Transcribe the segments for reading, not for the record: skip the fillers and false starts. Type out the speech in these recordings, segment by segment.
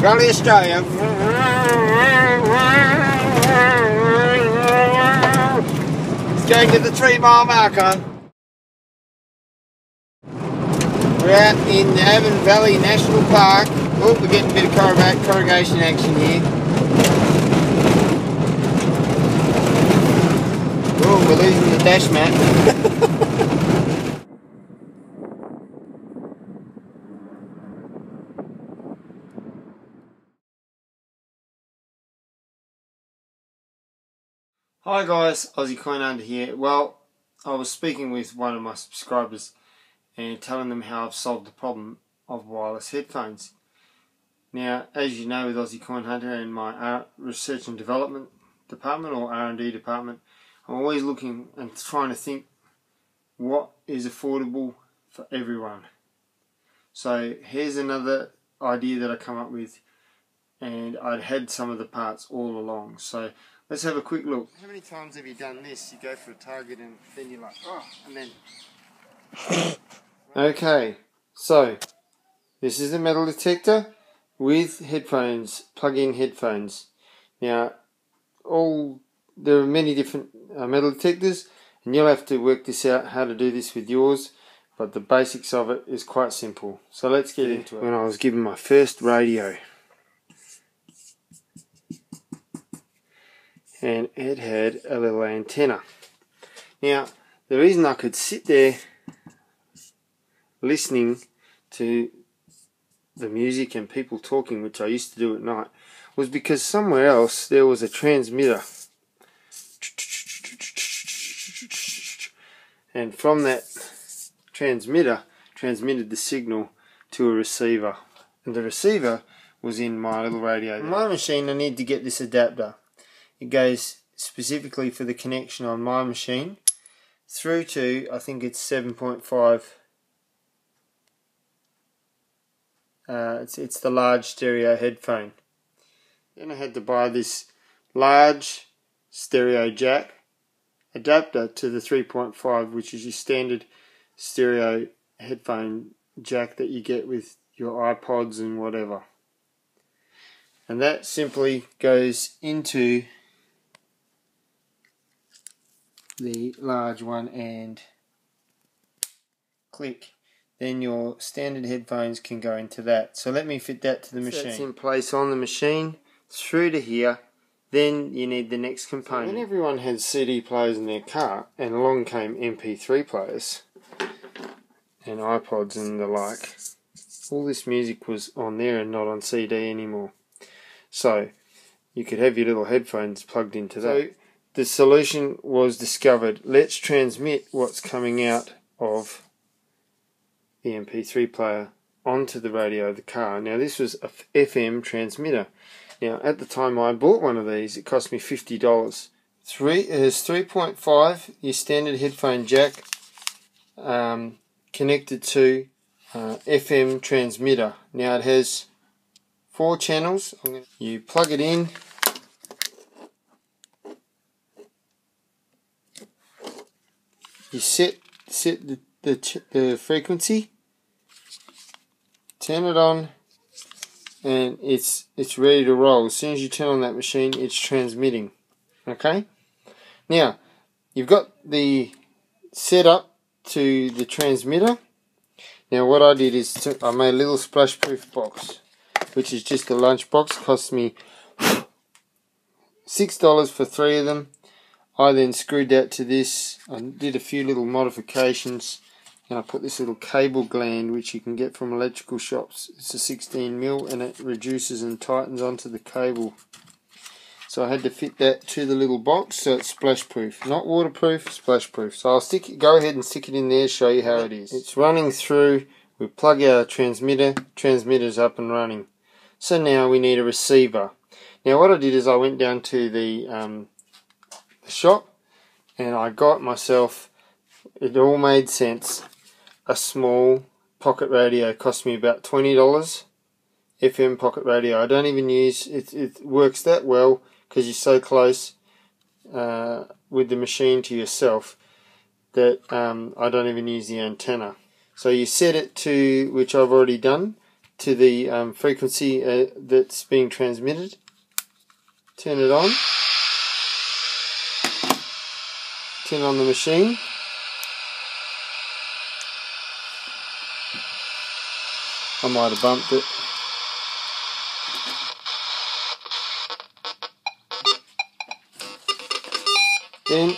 Rally Australia. It's going to the 3-mile marker. We're out in the Avon Valley National Park. Oh, we're getting a bit of corrugation action here. Oh, we're losing the dash mat. Hi guys, Aussie Coin Hunter here. Well, I was speaking with one of my subscribers and telling them how I've solved the problem of wireless headphones. Now, as you know, with Aussie Coin Hunter and my research and development department, or R&D department, I'm always looking and trying to think what is affordable for everyone. So here's another idea that I come up with, and I'd had some of the parts all along. So let's have a quick look. How many times have you done this? You go for a target and then you're like, oh, and then... Okay, so this is the Metal Detector with headphones, plug-in headphones. Now, there are many different metal detectors, and you'll have to work this out, how to do this with yours, but the basics of it is quite simple. So let's get into it. When I was given my first radio, and it had a little antenna. Now, the reason I could sit there listening to the music and people talking, which I used to do at night, was because somewhere else there was a transmitter, and from that transmitter transmitted the signal to a receiver, and the receiver was in my little radio. On my machine I need to get this adapter. It goes specifically for the connection on my machine through to, I think it's 7.5. It's the large stereo headphone. Then I had to buy this large stereo jack adapter to the 3.5, which is your standard stereo headphone jack that you get with your iPods and whatever. And that simply goes into the large one and click. Then your standard headphones can go into that. So let me fit that to the machine. That's in place on the machine, through to here. Then you need the next component. So when everyone had CD players in their car, and along came MP3 players and iPods and the like, all this music was on there and not on CD anymore. So you could have your little headphones plugged into that. So the solution was discovered. Let's transmit what's coming out of the MP3 player onto the radio of the car. Now this was a FM transmitter. Now at the time I bought one of these, it cost me $50. It has 3.5, your standard headphone jack, connected to FM transmitter. Now it has 4 channels. You plug it in, you set the frequency, turn it on, and it's ready to roll. As soon as you turn on that machine, it's transmitting. Okay? Now, you've got the setup to the transmitter. Now what I did is I made a little splash proof box, which is just a lunch box. Cost me $6 for 3 of them. I then screwed that to this. I did a few little modifications, and I put this little cable gland, which you can get from electrical shops. It's a 16mm, and it reduces and tightens onto the cable. So I had to fit that to the little box so it's splash proof. Not waterproof, splash proof. So I'll go ahead and stick it in there, show you how it is. It's running through. We plug our transmitter. Transmitter's up and running. So now we need a receiver. Now what I did is I went down to the shop, and I got myself, it all made sense, a small pocket radio. Cost me about $20. FM pocket radio. I don't even use it. It works that well because you're so close with the machine to yourself that I don't even use the antenna. So you set it to, which I've already done, to the frequency that's being transmitted. Turn it on. Turn on the machine. I might have bumped it. Then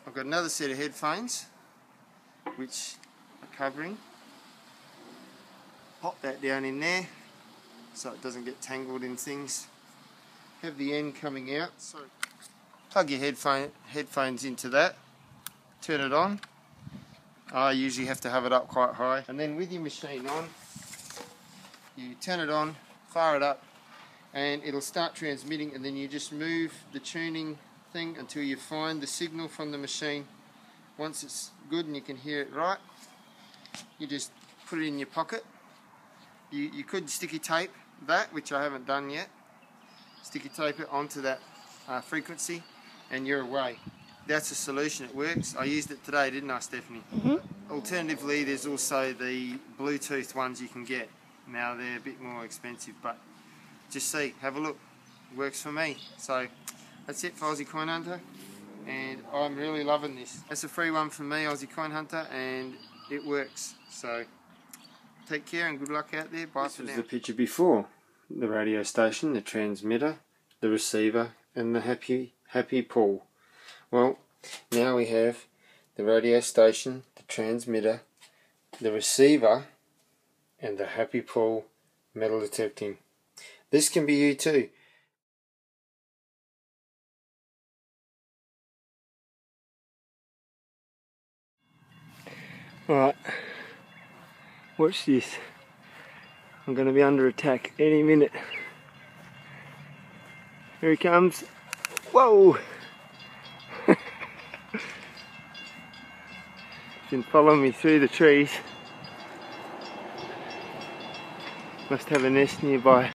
I've got another set of headphones which are covering. Pop that down in there so it doesn't get tangled in things. Have the end coming out, so plug your headphones into that, turn it on. I usually have to have it up quite high, and then with your machine on, you turn it on, fire it up, and it'll start transmitting, and then you just move the tuning thing until you find the signal from the machine. Once it's good and you can hear it right, you just put it in your pocket. You could sticky tape that, which I haven't done yet. Sticky tape it onto that frequency and you're away. That's a solution, it works. I used it today, didn't I, Stephanie? Mm-hmm. Alternatively, there's also the Bluetooth ones you can get. Now they're a bit more expensive, but just see, have a look. Works for me. So that's it for Aussie Coin Hunter, and I'm really loving this. That's a free one from me, Aussie Coin Hunter, and it works. So take care and good luck out there. Bye for now. This was the picture before. The radio station, the transmitter, the receiver, and the happy pull. Well, now we have the radio station, the transmitter, the receiver, and the happy pull metal detecting. This can be you too. Alright, watch this. I'm going to be under attack any minute. Here he comes. Whoa! Been following me through the trees. Must have a nest nearby.